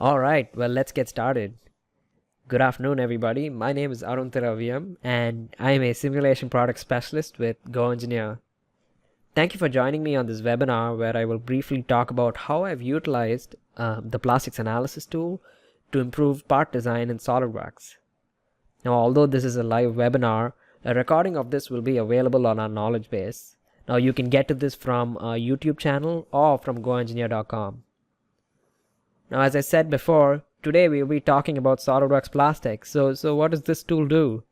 Alright, well, let's get started. Good afternoon, everybody. My name is Arun Thiraviam, and I am a simulation product specialist with GoEngineer. Thank you for joining me on this webinar where I will briefly talk about how I've utilized the plastics analysis tool to improve part design in SOLIDWORKS. Now, although this is a live webinar, a recording of this will be available on our knowledge base. Now, you can get to this from our YouTube channel or from GoEngineer.com. Now, as I said before, today we will be talking about Soderbergs Plastic. So what does this tool do?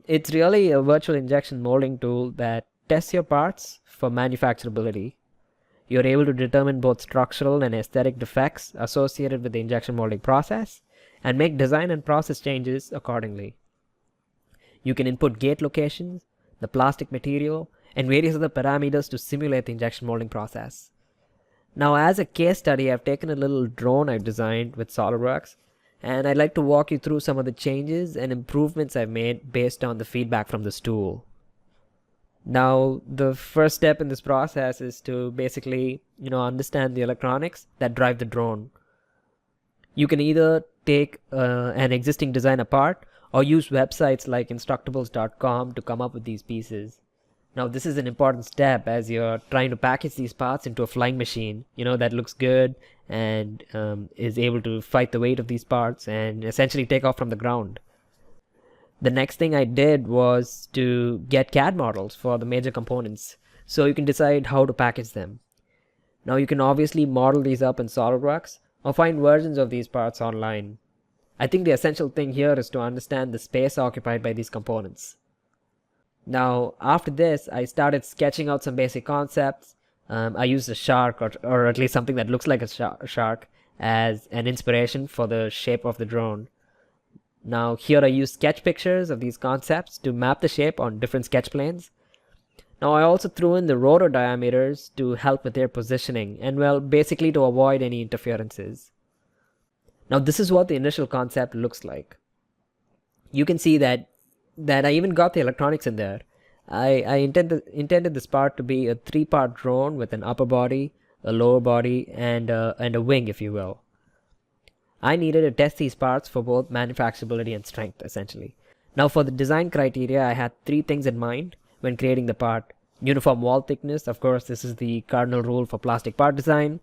It's really a virtual injection molding tool that tests your parts for manufacturability. You're able to determine both structural and aesthetic defects associated with the injection molding process and make design and process changes accordingly. You can input gate locations, the plastic material, and various other parameters to simulate the injection molding process. Now, as a case study, I've taken a little drone I've designed with SOLIDWORKS, and I'd like to walk you through some of the changes and improvements I've made based on the feedback from this tool. Now, the first step in this process is to basically, understand the electronics that drive the drone. You can either take an existing design apart or use websites like instructables.com to come up with these pieces. Now, this is an important step as you're trying to package these parts into a flying machine, that looks good and is able to fight the weight of these parts and essentially take off from the ground. The next thing I did was to get CAD models for the major components so you can decide how to package them. Now, you can obviously model these up in SOLIDWORKS or find versions of these parts online. I think the essential thing here is to understand the space occupied by these components. Now, after this, I started sketching out some basic concepts. I used a shark, or at least something that looks like a shark, as an inspiration for the shape of the drone. Now, here I used sketch pictures of these concepts to map the shape on different sketch planes. Now, I also threw in the rotor diameters to help with their positioning, and well, basically to avoid any interferences. Now, this is what the initial concept looks like. You can see that I even got the electronics in there. I intended this part to be a 3-part drone with an upper body, a lower body, and a wing, if you will. I needed to test these parts for both manufacturability and strength, essentially. Now, for the design criteria, I had 3 things in mind when creating the part. Uniform wall thickness, of course, this is the cardinal rule for plastic part design.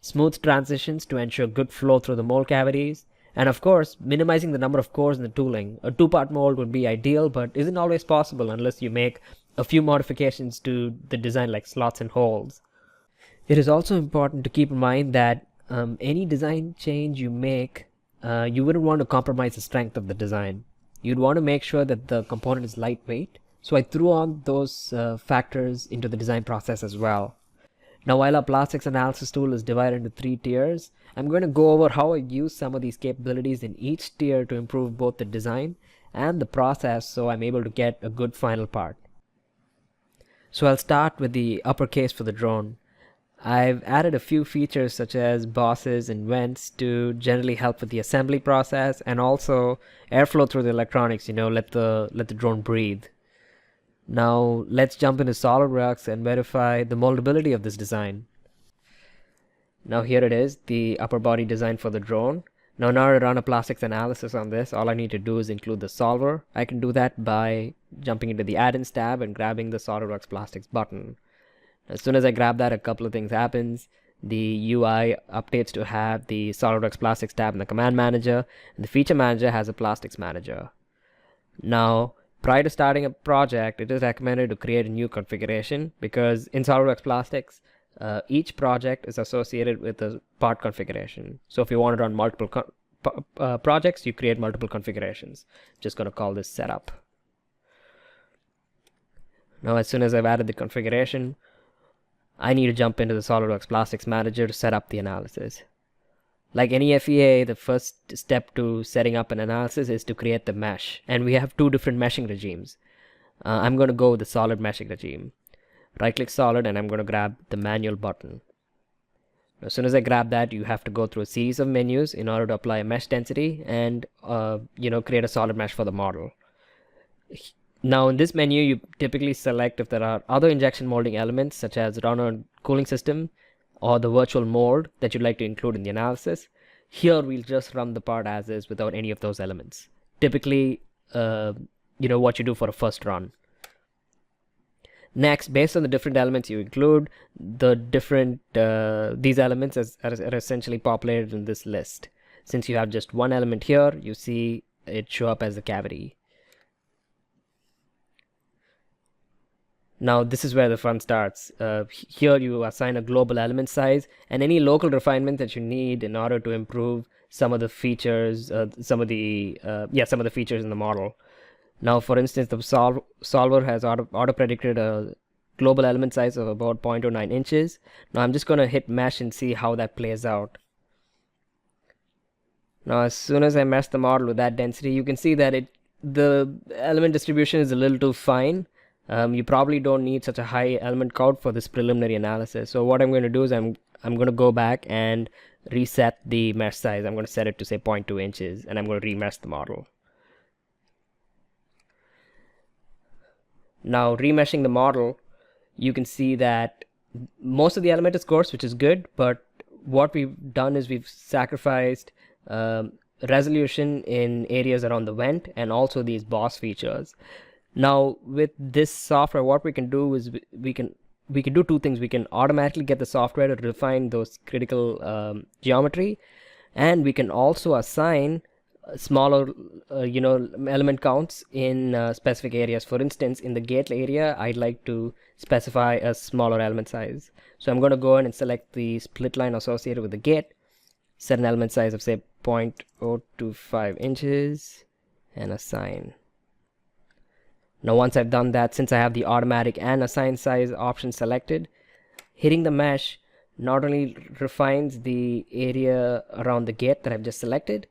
Smooth transitions to ensure good flow through the mold cavities. And of course, minimizing the number of cores in the tooling. A 2-part mold would be ideal, but isn't always possible unless you make a few modifications to the design like slots and holes. It is also important to keep in mind that any design change you make, you wouldn't want to compromise the strength of the design. You'd want to make sure that the component is lightweight. So I threw on those factors into the design process as well. Now, while our plastics analysis tool is divided into 3 tiers, I'm going to go over how I use some of these capabilities in each tier to improve both the design and the process so I'm able to get a good final part. So I'll start with the upper case for the drone. I've added a few features such as bosses and vents to generally help with the assembly process and also airflow through the electronics, let the drone breathe. Now, let's jump into SOLIDWORKS and verify the moldability of this design. Now, here it is, the upper body design for the drone. Now, in order to run a plastics analysis on this, all I need to do is include the solver. I can do that by jumping into the add-ins tab and grabbing the SOLIDWORKS Plastics button. As soon as I grab that, a couple of things happens. The UI updates to have the SOLIDWORKS Plastics tab in the command manager, and the feature manager has a plastics manager. Now, prior to starting a project, it is recommended to create a new configuration because in SOLIDWORKS Plastics, each project is associated with a part configuration. So if you want to run multiple projects, you create multiple configurations. Just going to call this setup. Now, as soon as I've added the configuration, I need to jump into the SOLIDWORKS Plastics Manager to set up the analysis. Like any FEA, the first step to setting up an analysis is to create the mesh. And we have 2 different meshing regimes. I'm going to go with the solid meshing regime. Right-click solid and I'm going to grab the manual button. As soon as I grab that, you have to go through a series of menus in order to apply a mesh density and create a solid mesh for the model. Now in this menu, you typically select if there are other injection molding elements such as runner cooling system or the virtual mold that you'd like to include in the analysis. Here we'll just run the part as is without any of those elements. Typically, what you do for a first run. Next, based on the different elements you include, these elements are essentially populated in this list. Since you have just one element here, you see it show up as a cavity. Now this is where the fun starts. Here you assign a global element size and any local refinement that you need in order to improve some of the features, some of the features in the model. Now, for instance, the solver has auto predicted a global element size of about 0.09 inches. Now I'm just going to hit mesh and see how that plays out. Now as soon as I mesh the model with that density, you can see that the element distribution is a little too fine. You probably don't need such a high element count for this preliminary analysis. So what I'm going to do is I'm going to go back and reset the mesh size. I'm going to set it to say 0.2 inches and I'm going to remesh the model. Now remeshing the model, you can see that most of the element is coarse, which is good, but what we've done is we've sacrificed resolution in areas around the vent and also these boss features. Now with this software, what we can do is we can do two things. We can automatically get the software to refine those critical geometry, and we can also assign smaller element counts in specific areas. For instance, in the gate area, I'd like to specify a smaller element size. So I'm going to go in and select the split line associated with the gate, set an element size of say 0.025 inches and assign. Now once I've done that, since I have the automatic and assign size option selected, hitting the mesh not only refines the area around the gate that I've just selected,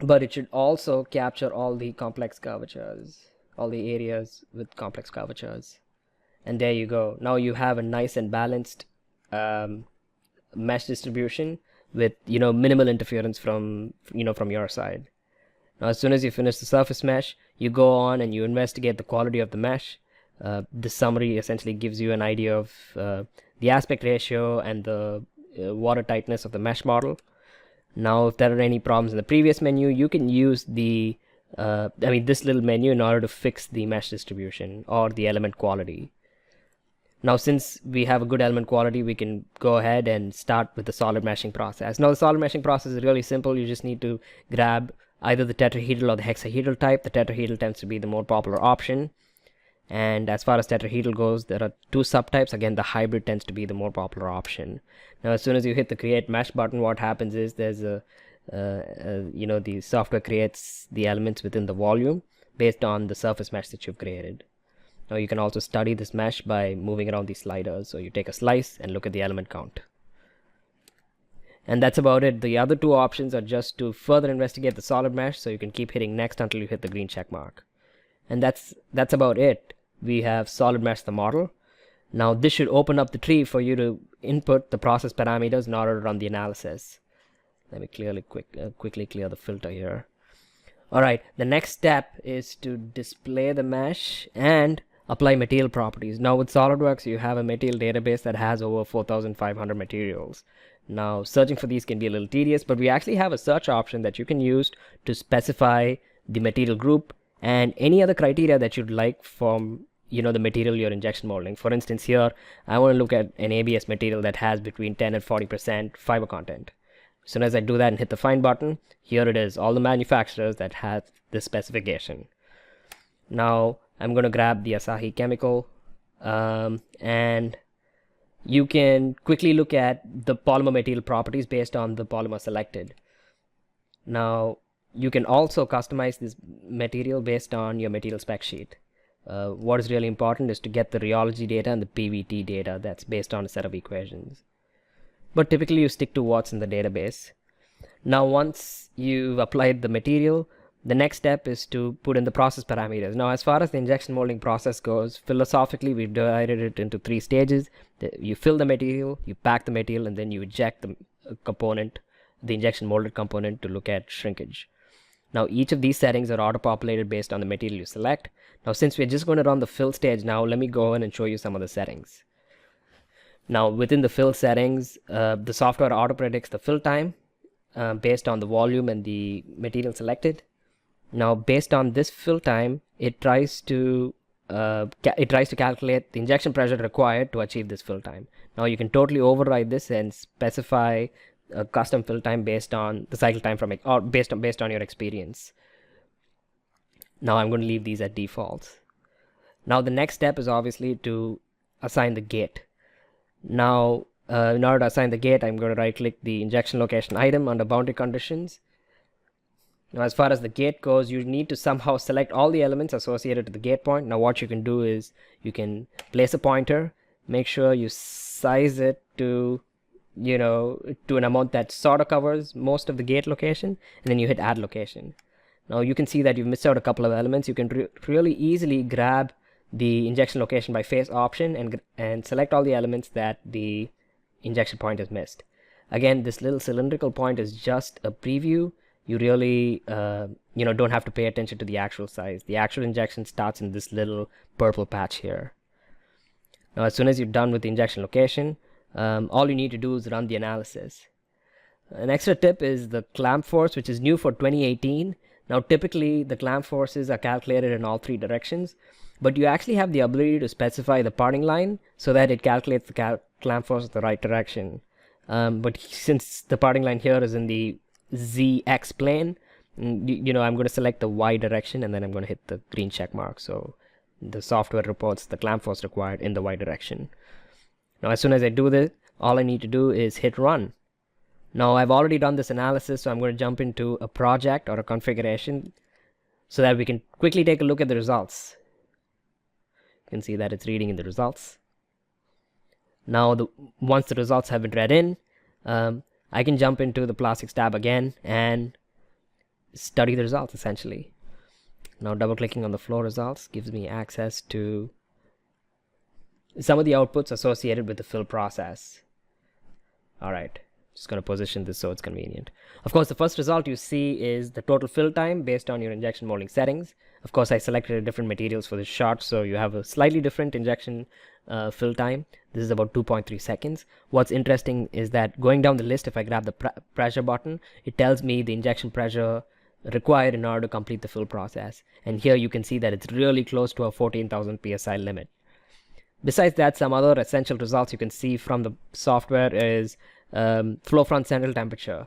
but it should also capture all the complex curvatures, all the areas with complex curvatures. And there you go. Now you have a nice and balanced mesh distribution with minimal interference from your side. Now as soon as you finish the surface mesh, you go on and you investigate the quality of the mesh. This summary essentially gives you an idea of the aspect ratio and the water tightness of the mesh model. Now if there are any problems in the previous menu, you can use this little menu in order to fix the mesh distribution or the element quality. Now since we have a good element quality, we can go ahead and start with the solid meshing process. Now the solid meshing process is really simple. You just need to grab either the tetrahedral or the hexahedral type. The tetrahedral tends to be the more popular option. And as far as tetrahedral goes, there are two subtypes. Again, the hybrid tends to be the more popular option. Now as soon as you hit the create mesh button, what happens is there's the software creates the elements within the volume based on the surface mesh that you've created. Now you can also study this mesh by moving around these sliders. So you take a slice and look at the element count. And that's about it. The other two options are just to further investigate the solid mesh, so you can keep hitting next until you hit the green check mark. And that's about it. We have solid mesh the model. Now this should open up the tree for you to input the process parameters in order to run the analysis. Let me quickly clear the filter here. Alright, the next step is to display the mesh and apply material properties. Now with SolidWorks, you have a material database that has over 4,500 materials. Now searching for these can be a little tedious, but we actually have a search option that you can use to specify the material group and any other criteria that you'd like from the material you're injection molding. For instance, here I want to look at an ABS material that has between 10 and 40% fiber content. As soon as I do that and hit the find button, here it is, all the manufacturers that have this specification. Now I'm going to grab the Asahi chemical and you can quickly look at the polymer material properties based on the polymer selected. Now you can also customize this material based on your material spec sheet. What is really important is to get the rheology data and the PVT data that's based on a set of equations. But typically you stick to what's in the database. Now once you've applied the material, the next step is to put in the process parameters. Now as far as the injection molding process goes, philosophically we've divided it into 3 stages. You fill the material, you pack the material, and then you eject the component, the injection molded component, to look at shrinkage. Now each of these settings are auto-populated based on the material you select. Now since we're just going to run the fill stage now, let me go in and show you some of the settings. Now within the fill settings, the software auto predicts the fill time based on the volume and the material selected. Now based on this fill time, it tries to calculate the injection pressure required to achieve this fill time. Now you can totally override this and specify a custom fill time based on the cycle time or based on your experience. Now I'm going to leave these at defaults. Now the next step is obviously to assign the gate. Now in order to assign the gate, I'm going to right click the injection location item under boundary conditions. Now as far as the gate goes, you need to somehow select all the elements associated to the gate point. Now what you can do is you can place a pointer, make sure you size it to an amount that sort of covers most of the gate location, and then you hit add location. Now you can see that you've missed out a couple of elements. You can really easily grab the injection location by face option and select all the elements that the injection point has missed. Again, this little cylindrical point is just a preview. You really don't have to pay attention to the actual size. The actual injection starts in this little purple patch here. Now as soon as you're done with the injection location, all you need to do is run the analysis. An extra tip is the clamp force, which is new for 2018. Now typically the clamp forces are calculated in all three directions, but you actually have the ability to specify the parting line so that it calculates the clamp force in the right direction. But since the parting line here is in the ZX plane, I'm going to select the Y direction, and then I'm going to hit the green check mark, so the software reports the clamp force required in the Y direction. Now as soon as I do this, all I need to do is hit run. Now I've already done this analysis, so I'm going to jump into a project or a configuration so that we can quickly take a look at the results. You can see that it's reading in the results. Now once the results have been read in, I can jump into the plastics tab again and study the results essentially. Now double clicking on the flow results gives me access to some of the outputs associated with the fill process. Alright, just going to position this so it's convenient. Of course, the first result you see is the total fill time based on your injection molding settings. Of course, I selected different materials for this shot, so you have a slightly different injection fill time. This is about 2.3 seconds. What's interesting is that going down the list, if I grab the pressure button, it tells me the injection pressure required in order to complete the fill process. And here you can see that it's really close to a 14,000 psi limit. Besides that, some other essential results you can see from the software is flow front central temperature.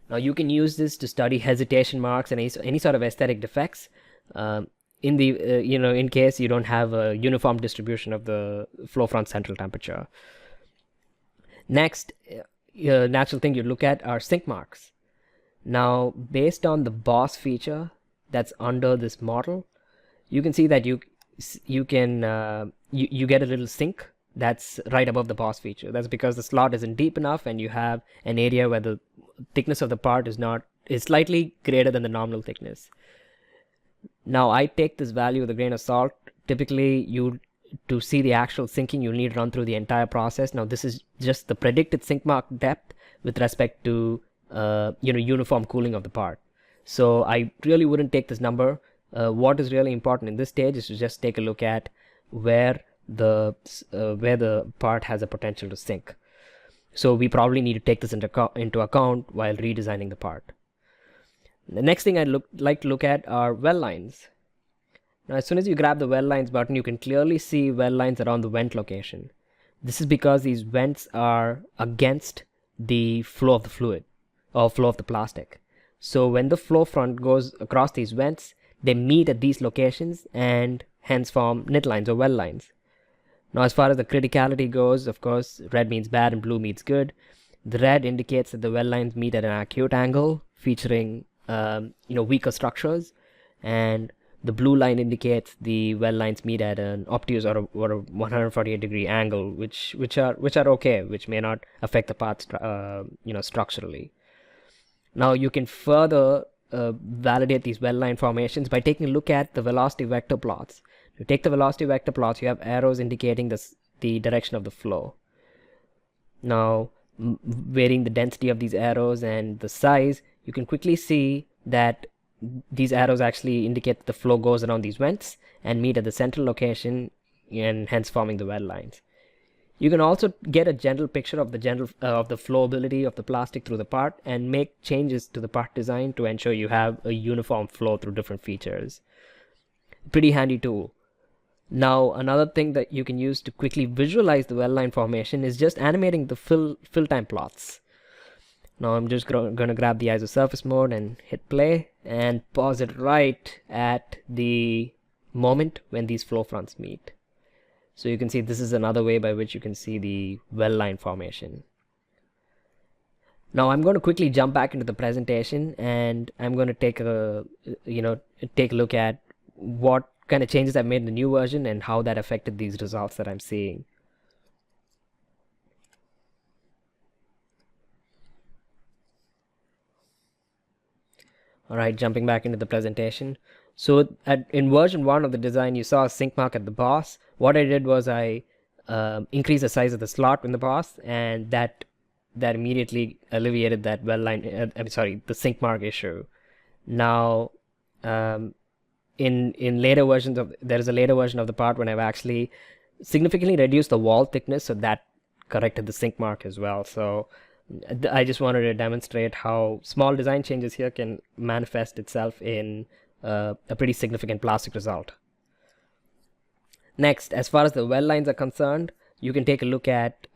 Now you can use this to study hesitation marks and any sort of aesthetic defects in case you don't have a uniform distribution of the flow front central temperature. Next, natural thing you look at are sink marks. Now based on the boss feature that's under this model, you can see that you get a little sink that's right above the boss feature. That's because the slot isn't deep enough and you have an area where the thickness of the part is slightly greater than the nominal thickness. Now I take this value with a grain of salt. Typically to see the actual sinking, you'll need to run through the entire process. Now this is just the predicted sink mark depth with respect to uniform cooling of the part. So I really wouldn't take this number. What is really important in this stage is to just take a look at where the part has a potential to sink. So we probably need to take this into account while redesigning the part. The next thing I'd like to look at are well lines. Now as soon as you grab the well lines button, you can clearly see well lines around the vent location. This is because these vents are against the flow of the fluid or flow of the plastic. So when the flow front goes across these vents, they meet at these locations and hence form nit lines or well lines. Now as far as the criticality goes, of course, red means bad and blue means good. The red indicates that the well lines meet at an acute angle featuring weaker structures, and the blue line indicates the well lines meet at an obtuse or a 148-degree angle, which are okay, which may not affect the part structurally. Now you can further validate these well line formations by taking a look at the velocity vector plots. To take the velocity vector plots, you have arrows indicating the direction of the flow. Now varying the density of these arrows and the size, you can quickly see that these arrows actually indicate that the flow goes around these vents and meet at the central location and hence forming the well lines. You can also get a general picture of the flowability of the plastic through the part and make changes to the part design to ensure you have a uniform flow through different features. Pretty handy tool. Now, another thing that you can use to quickly visualize the well line formation is just animating the fill time plots. Now I'm just going to grab the isosurface mode and hit play and pause it right at the moment when these flow fronts meet. So you can see this is another way by which you can see the well line formation. Now I'm going to quickly jump back into the presentation, and I'm going to take a look at what kind of changes I've made in the new version and how that affected these results that I'm seeing. Alright, jumping back into the presentation. So in version 1 of the design, you saw a sink mark at the boss. What I did was I increased the size of the slot in the boss, and that immediately alleviated that well line, the sink mark issue. Now, in later versions there is a later version of the part when I've actually significantly reduced the wall thickness, so that corrected the sink mark as well. So I just wanted to demonstrate how small design changes here can manifest itself in a pretty significant plastic result. Next, as far as the well lines are concerned, you can take a look at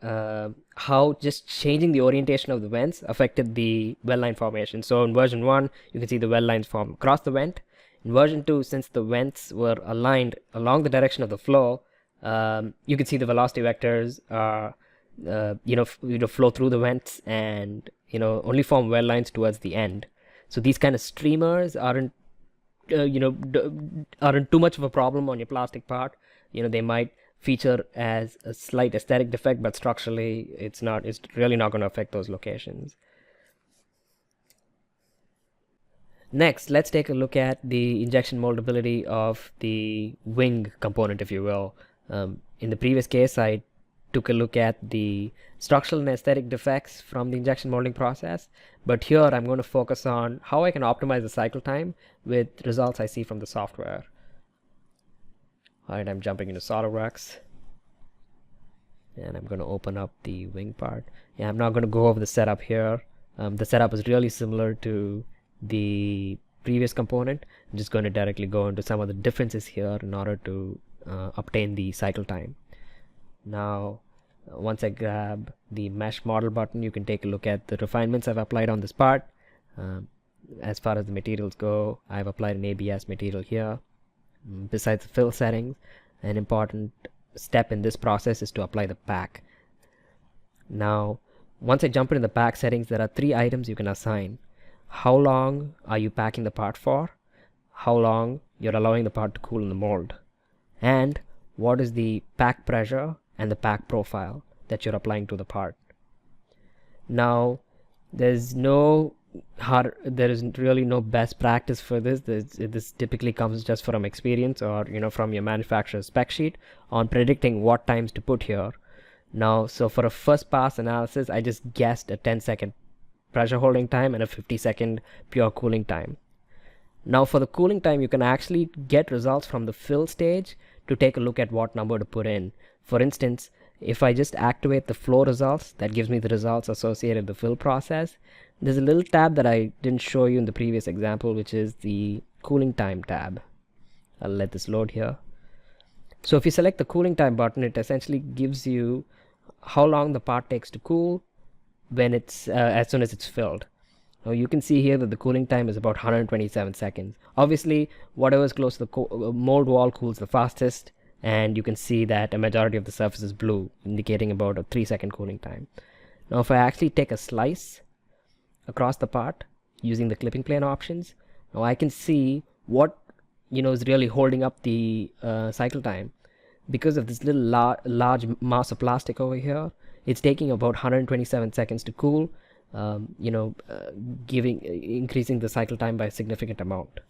how just changing the orientation of the vents affected the well line formation. So in version 1, you can see the well lines form across the vent. In version 2, since the vents were aligned along the direction of the flow, you can see the velocity vectors are flow through the vents and only form well lines towards the end. So these kind of streamers aren't too much of a problem on your plastic part. They might feature as a slight aesthetic defect, but structurally it's really not going to affect those locations. Next, let's take a look at the injection moldability of the wing component, if you will. In the previous case, I took a look at the structural and aesthetic defects from the injection molding process, but here I'm going to focus on how I can optimize the cycle time with results I see from the software. Alright, I'm jumping into Soderbergs, and I'm going to open up the wing part. Yeah, I'm not going to go over the setup here. The setup is really similar to the previous component. I'm just going to directly go into some of the differences here in order to obtain the cycle time. Now, once I grab the mesh model button, you can take a look at the refinements I've applied on this part. As far as the materials go, I've applied an ABS material here. Besides the fill settings, an important step in this process is to apply the pack. Now, once I jump into the pack settings, there are 3 items you can assign. How long are you packing the part for? How long you're allowing the part to cool in the mold? And what is the pack pressure and the pack profile that you're applying to the part? Now, there is really no best practice for this. This typically comes just from experience or from your manufacturer's spec sheet on predicting what times to put here. Now, so for a first pass analysis, I just guessed a 10-second pressure holding time and a 50-second pure cooling time. Now for the cooling time, you can actually get results from the fill stage to take a look at what number to put in. For instance, if I just activate the flow results, that gives me the results associated with the fill process. There's a little tab that I didn't show you in the previous example, which is the cooling time tab. I'll let this load here. So if you select the cooling time button, it essentially gives you how long the part takes to cool when it's as soon as it's filled. Now you can see here that the cooling time is about 127 seconds. Obviously, whatever is close to the mold wall cools the fastest, and you can see that a majority of the surface is blue, indicating about a 3-second cooling time. Now if I actually take a slice across the part using the clipping plane options, now I can see what is really holding up the cycle time. Because of this little large mass of plastic over here, it's taking about 127 seconds to cool, increasing the cycle time by a significant amount.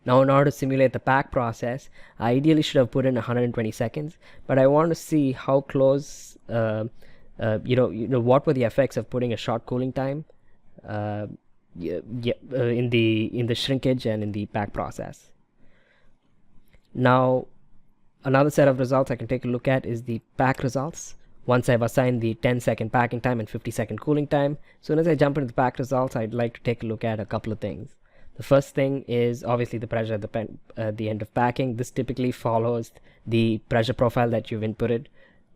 Now in order to simulate the pack process, I ideally should have put in 120 seconds, but I want to see how close, what were the effects of putting a short cooling time in the shrinkage and in the pack process. Now, Another set of results I can take a look at is the pack results. Once I've assigned the 10-second packing time and 50-second cooling time, as soon as I jump into the pack results, I'd like to take a look at a couple of things. The first thing is obviously the pressure at the end of packing. This typically follows the pressure profile that you've inputted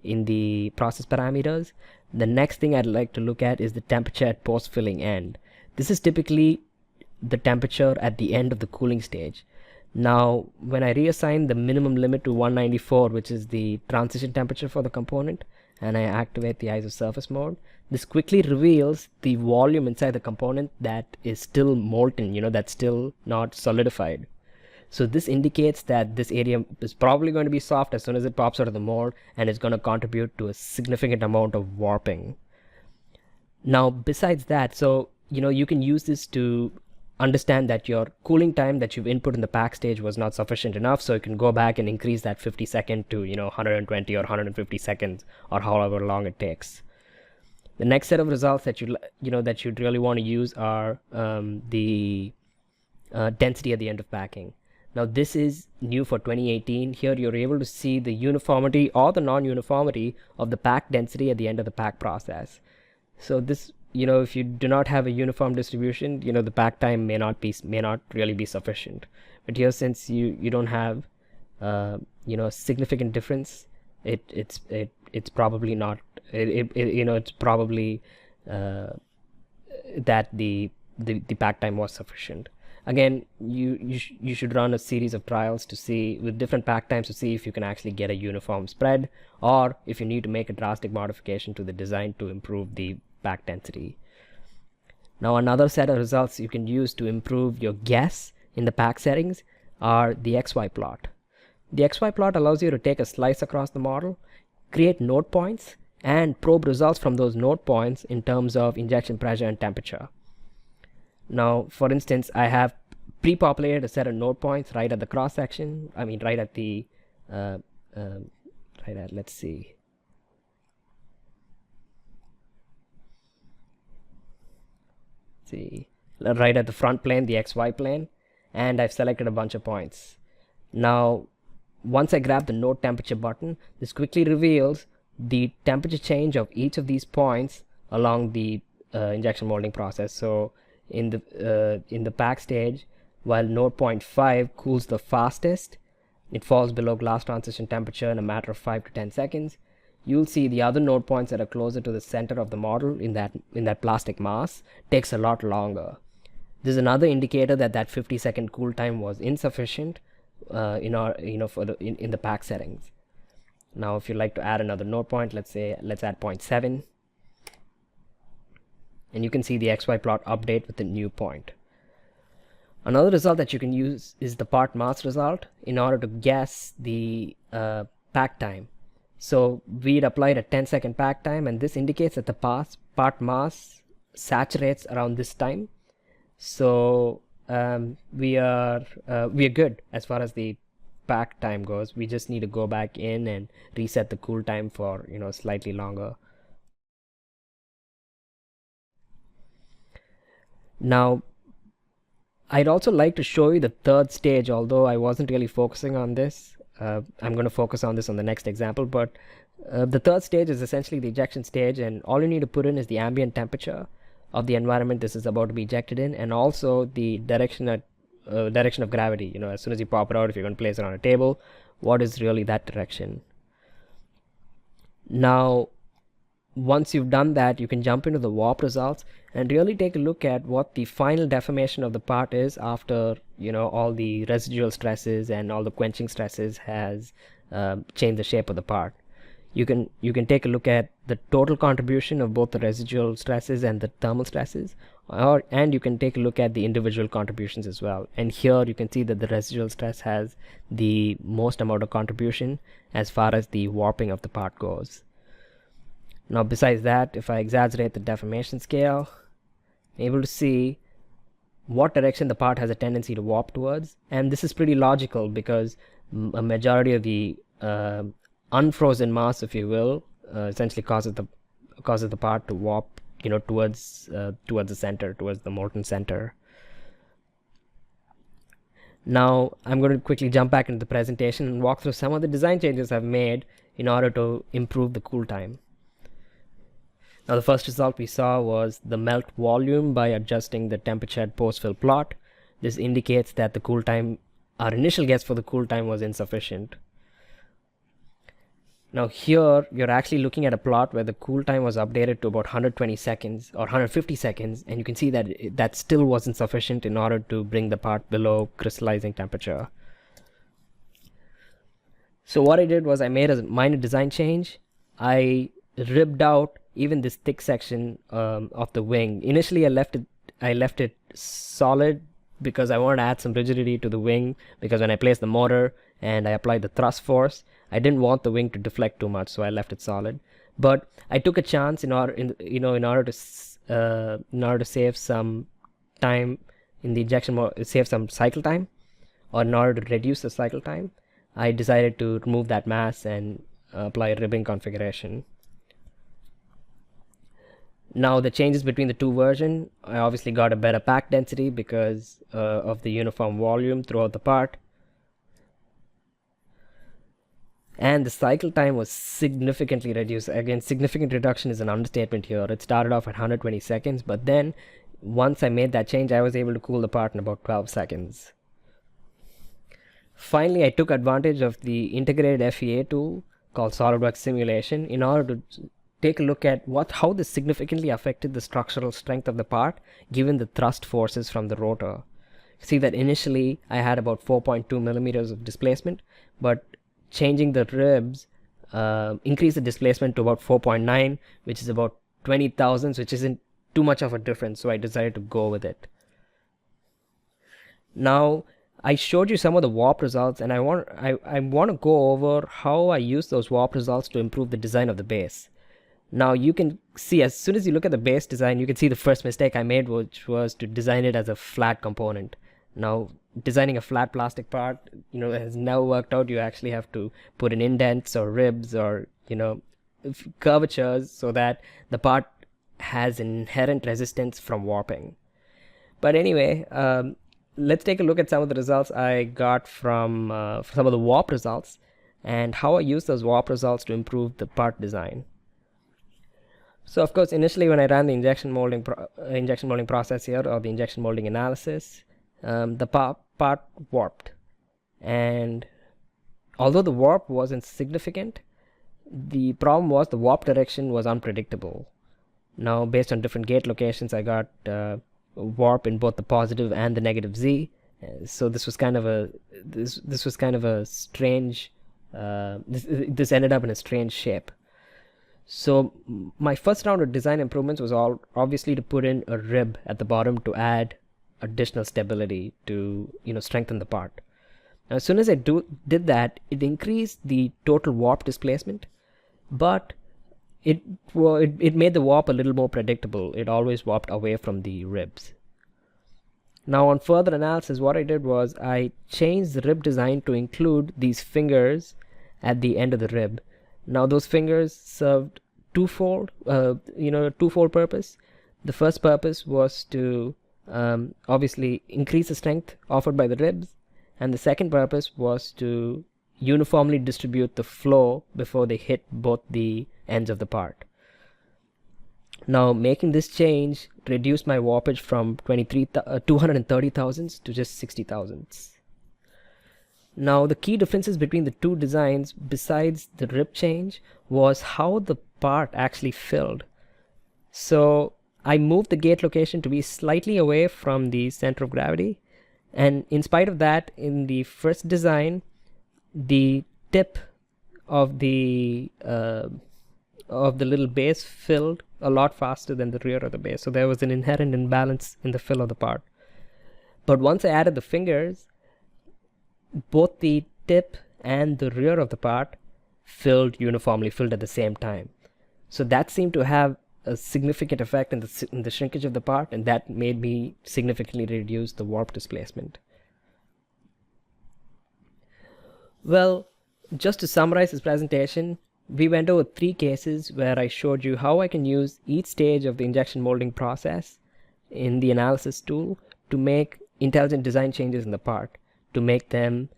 in the process parameters. The next thing I'd like to look at is the temperature at post-filling end. This is typically the temperature at the end of the cooling stage. Now, when I reassign the minimum limit to 194, which is the transition temperature for the component, and I activate the isosurface mode, this quickly reveals the volume inside the component that is still molten, that's still not solidified. So this indicates that this area is probably going to be soft as soon as it pops out of the mold, and it's going to contribute to a significant amount of warping. Now, besides that, so you can use this to understand that your cooling time that you've input in the pack stage was not sufficient enough, so you can go back and increase that 50 second to 120 or 150 seconds or however long it takes. The next set of results that you'd really want to use are the density at the end of packing. Now this is new for 2018. Here you're able to see the uniformity or the non-uniformity of the pack density at the end of the pack process. So this, if you do not have a uniform distribution, the pack time may not really be sufficient. But here, since you don't have a significant difference, it's probably not. It's probably that the pack time was sufficient. Again, you should run a series of trials to see with different pack times to see if you can actually get a uniform spread, or if you need to make a drastic modification to the design to improve the pack density. Now another set of results you can use to improve your guess in the pack settings are the XY plot. The XY plot allows you to take a slice across the model, create node points, and probe results from those node points in terms of injection pressure and temperature. Now, for instance, I have pre-populated a set of node points right at the cross section. Right at the let's see. Right at the front plane, the XY plane, and I've selected a bunch of points. Now, once I grab the node temperature button, this quickly reveals the temperature change of each of these points along the injection molding process. So in the pack stage, while node point 5 cools the fastest, it falls below glass transition temperature in a matter of 5 to 10 seconds. You'll see the other node points that are closer to the center of the model in that plastic mass takes a lot longer. This is another indicator that 50-second cool time was insufficient in the pack settings. Now, if you'd like to add another node point, let's add 0.7, and you can see the XY plot update with the new point. Another result that you can use is the part mass result in order to guess the pack time. So we'd applied a 10-second pack time, and this indicates that the part mass saturates around this time. So we are good as far as the pack time goes. We just need to go back in and reset the cool time for slightly longer. Now, I'd also like to show you the third stage, although I wasn't really focusing on this. I'm going to focus on this on the next example, but the third stage is essentially the ejection stage, and all you need to put in is the ambient temperature of the environment this is about to be ejected in, and also the direction of gravity. As soon as you pop it out, if you're going to place it on a table, what is really that direction? Now, once you've done that, you can jump into the warp results and really take a look at what the final deformation of the part is after all the residual stresses and all the quenching stresses has changed the shape of the part. You can take a look at the total contribution of both the residual stresses and the thermal stresses, and you can take a look at the individual contributions as well. And here you can see that the residual stress has the most amount of contribution as far as the warping of the part goes. Now, besides that, if I exaggerate the deformation scale, I'm able to see what direction the part has a tendency to warp towards, and this is pretty logical because a majority of the unfrozen mass, if you will, essentially causes the part to warp, towards the center, towards the molten center. Now I'm going to quickly jump back into the presentation and walk through some of the design changes I've made in order to improve the cool time. Now the first result we saw was the melt volume by adjusting the temperature at post-fill plot. This indicates that the cool time, our initial guess for the cool time, was insufficient. Now here you're actually looking at a plot where the cool time was updated to about 120 seconds or 150 seconds, and you can see that that still wasn't sufficient in order to bring the part below crystallizing temperature. So what I did was I made a minor design change. I ribbed out even this thick section of the wing. Initially I left it solid because I wanted to add some rigidity to the wing, because when I placed the motor and I applied the thrust force, I didn't want the wing to deflect too much, so I left it solid. But I took a chance in order to save some time in the injection, save some cycle time, or in order to reduce the cycle time, I decided to remove that mass and apply a ribbing configuration. Now the changes between the two versions, I obviously got a better pack density because of the uniform volume throughout the part. And the cycle time was significantly reduced. Again, significant reduction is an understatement here. It started off at 120 seconds, but then once I made that change, I was able to cool the part in about 12 seconds. Finally, I took advantage of the integrated FEA tool called SOLIDWORKS Simulation in order to take a look at how this significantly affected the structural strength of the part given the thrust forces from the rotor. See that initially I had about 4.2 millimeters of displacement, but changing the ribs increased the displacement to about 4.9, which is about 20 thousandths, which isn't too much of a difference, so I decided to go with it. Now I showed you some of the warp results, and I want to go over how I use those warp results to improve the design of the base. Now you can see, as soon as you look at the base design, you can see the first mistake I made, which was to design it as a flat component. Now designing a flat plastic part, has never worked out. You actually have to put in indents or ribs or curvatures so that the part has inherent resistance from warping. But anyway, let's take a look at some of the results I got from some of the warp results and how I use those warp results to improve the part design. So of course, initially when I ran the injection molding process here, or the injection molding analysis, the part warped, and although the warp wasn't significant, the problem was the warp direction was unpredictable. Now based on different gate locations, I got warp in both the positive and the negative Z. So this was kind of a strange. This ended up in a strange shape. So my first round of design improvements was obviously to put in a rib at the bottom to add additional stability to strengthen the part. Now, as soon as I did that, it increased the total warp displacement, but it made the warp a little more predictable. It always warped away from the ribs. Now on further analysis, what I did was I changed the rib design to include these fingers at the end of the rib. Now those fingers served twofold purpose. The first purpose was to obviously increase the strength offered by the ribs, and the second purpose was to uniformly distribute the flow before they hit both the ends of the part. Now making this change reduced my warpage from 230 thousandths to just 60 thousandths. Now the key differences between the two designs, besides the rib change, was how the part actually filled. So I moved the gate location to be slightly away from the center of gravity, and in spite of that, in the first design, the tip of the little base filled a lot faster than the rear of the base, so there was an inherent imbalance in the fill of the part. But once I added the fingers, both the tip and the rear of the part filled at the same time. So that seemed to have a significant effect in the shrinkage of the part, and that made me significantly reduce the warp displacement. Well, just to summarize this presentation, we went over 3 cases where I showed you how I can use each stage of the injection molding process in the analysis tool to make intelligent design changes in the part, to make them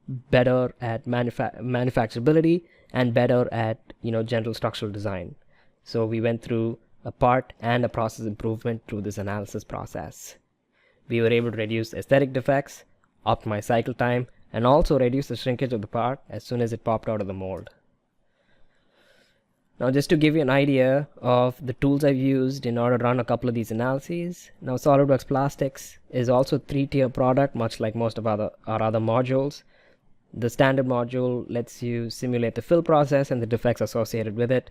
better at manufacturability and better at general structural design. So we went through a part and a process improvement through this analysis process. We were able to reduce aesthetic defects, optimize cycle time, and also reduce the shrinkage of the part as soon as it popped out of the mold. Now, just to give you an idea of the tools I've used in order to run a couple of these analyses. Now, SOLIDWORKS Plastics is also a 3-tier product, much like most of our other modules. The standard module lets you simulate the fill process and the defects associated with it.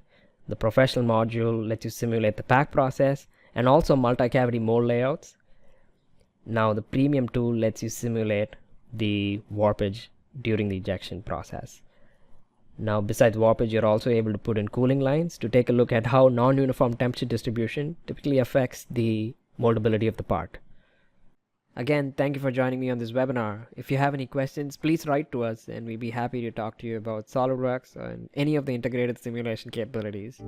The professional module lets you simulate the pack process and also multi-cavity mold layouts. Now, the premium tool lets you simulate the warpage during the ejection process. Now, besides warpage, you're also able to put in cooling lines to take a look at how non-uniform temperature distribution typically affects the moldability of the part. Again, thank you for joining me on this webinar. If you have any questions, please write to us and we'd be happy to talk to you about SOLIDWORKS and any of the integrated simulation capabilities.